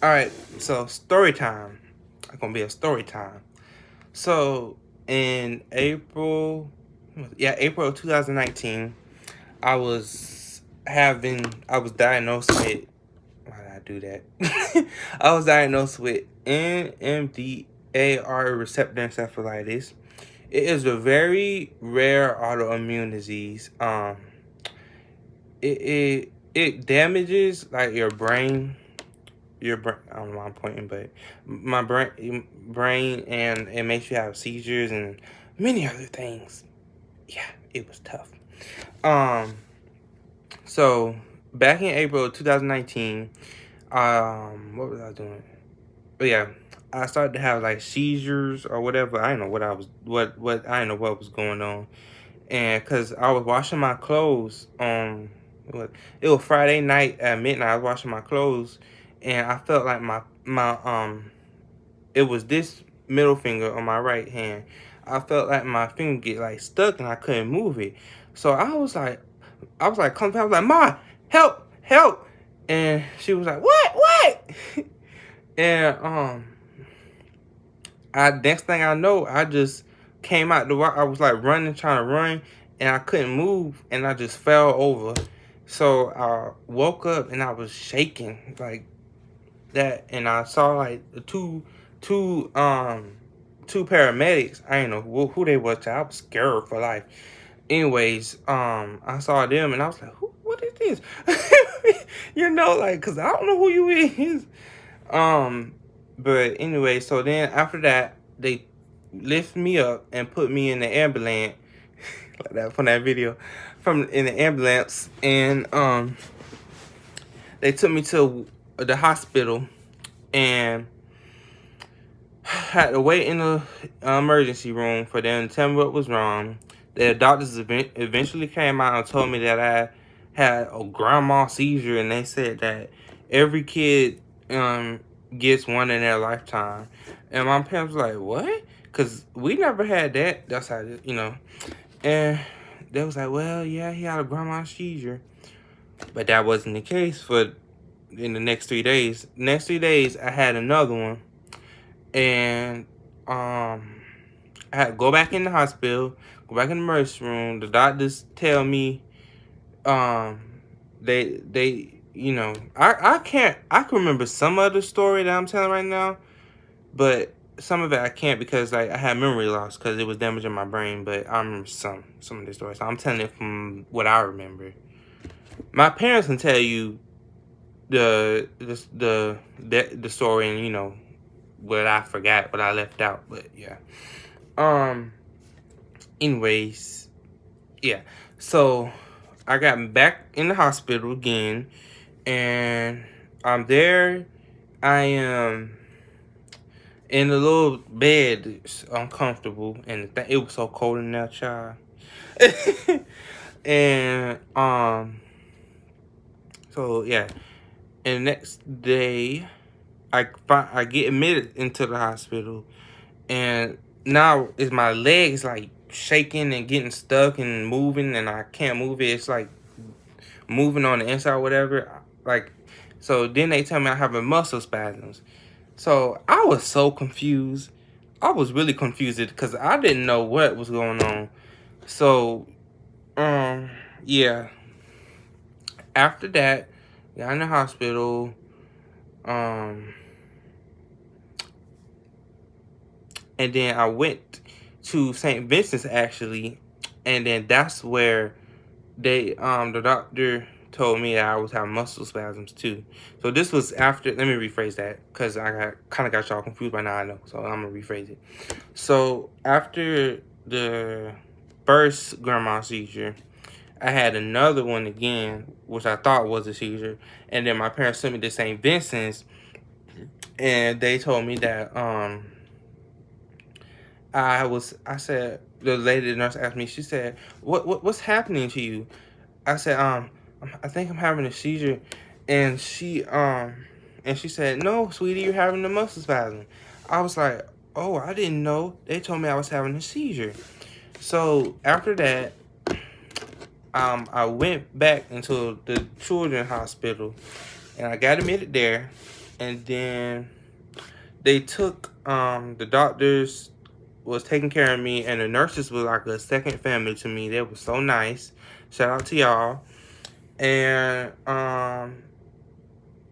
All right, so story time. It's gonna be a story time. So in April of 2019, I was diagnosed with. Why did I do that? I was diagnosed with NMDA receptor encephalitis. It is a very rare autoimmune disease. It damages like your brain. I don't know why I'm pointing, but my brain, and it makes you have seizures and many other things. Yeah, it was tough. Um, so back in April of 2019, what was I doing? Oh yeah, I started to have like seizures or whatever. I didn't know what I didn't know what was going on, and because I was washing my clothes it was Friday night at midnight. I was washing my clothes, and I felt like my it was this middle finger on my right hand. I felt like my finger get like stuck and I couldn't move it. So come back. I was like, "Ma, help, help!" And she was like, "What?" And I next thing I know, I just came out the water. I was like running, trying to run, and I couldn't move, and I just fell over. So I woke up and I was shaking like that, and I saw like two two paramedics. I didn't know who they was. I was scared for life. Anyways, I saw them and I was like, what is this? Like, cause I don't know who you is. Um, but anyway, so then after that, they lift me up and put me in the ambulance, like that from that video, from in the ambulance, and they took me to the hospital, and had to wait in the emergency room for them to tell me what was wrong. The doctors eventually came out and told me that I had a grand mal seizure, and they said that every kid gets one in their lifetime. And my parents were like, "What?" Because we never had that. That's how And they was like, "Well, yeah, he had a grand mal seizure," but that wasn't the case for in the next 3 days. Next 3 days, I had another one, and I had to go back in the hospital, go back in the emergency room. The doctors tell me, um, I can remember some of the story that I'm telling right now, but some of it I can't because like I had memory loss because it was damaging my brain. But I remember some of the stories. So I'm telling it from what I remember. My parents can tell you the story, and what I forgot, what I left out. But yeah. Anyways, yeah. So I got back in the hospital again, and I'm there. I am in a little bed, it's uncomfortable, and it was so cold in there, child. And so yeah. And the next day, I get admitted into the hospital, and now is my legs like shaking and getting stuck and moving, and I can't move it. It's like moving on the inside, whatever. Like, so then they tell me I have a muscle spasms. So I was so confused. I was really confused because I didn't know what was going on. So, yeah. After that, got in the hospital. And then I went to St. Vincent's actually, and then that's where the doctor told me that I was having muscle spasms too. So this was after. Let me rephrase that because I kind of got y'all confused by now. I know, so I'm gonna rephrase it. So after the first grandma seizure, I had another one again, which I thought was a seizure, and then my parents sent me to St. Vincent's, and they told me that I said, the lady, the nurse asked me, she said, what's happening to you? I said, I think I'm having a seizure. And she said, no, sweetie, you're having a muscle spasm. I was like, oh, I didn't know. They told me I was having a seizure. So after that, I went back into the children's hospital, and I got admitted there. and then they took the doctors was taking care of me, and the nurses were like a second family to me. They were so nice. Shout out to y'all. And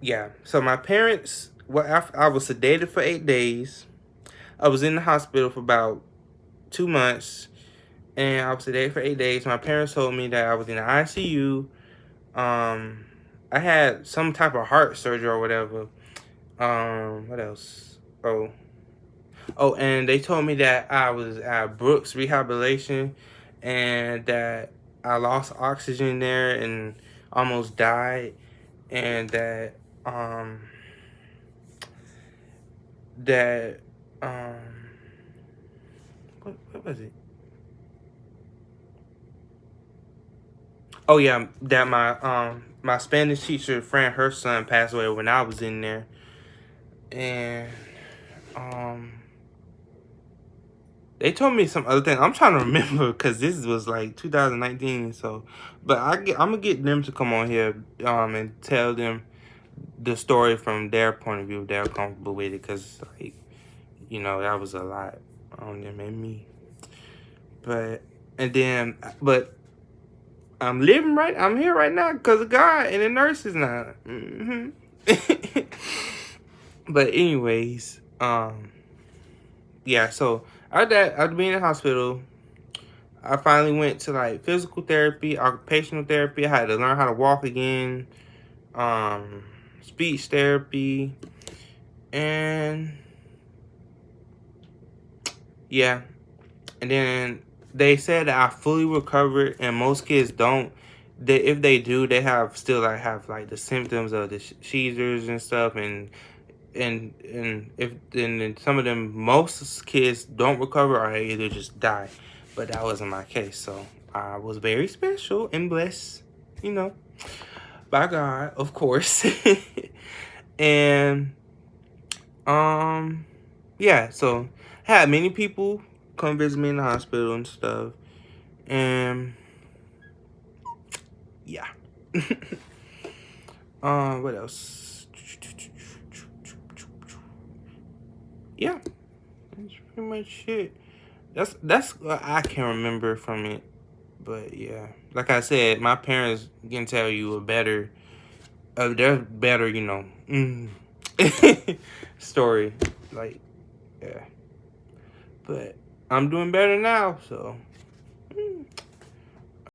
yeah. So my parents, well, after I was sedated for 8 days. I was in the hospital for about 2 months, and I was sedated for 8 days. My parents told me that I was in the ICU. I had some type of heart surgery or whatever. What else? And they told me that I was at Brooks Rehabilitation, and that I lost oxygen there and almost died, and that um what was it? Oh yeah, that my Spanish teacher friend, her son passed away when I was in there, and um they told me some other thing. I'm trying to remember because this was like 2019. So, but I'm gonna get them to come on here and tell them the story from their point of view. If they're comfortable with it, because like that was a lot on them and me. But I'm living right. I'm here right now because of God and the nurses now. But anyways, yeah. So after being in the hospital, I finally went to like physical therapy, occupational therapy. I had to learn how to walk again, speech therapy, and yeah. And then they said that I fully recovered, and most kids don't. If they do, they have the symptoms of the seizures and stuff, and then some of them, most kids don't recover or they either just die. But that wasn't my case, so I was very special and blessed, by God, of course. And yeah, so I had many people come visit me in the hospital and stuff, and yeah. What else? Yeah, that's pretty much it. That's what I can remember from it. But yeah, like I said, my parents can tell you they're better, story. Like, yeah. But I'm doing better now, so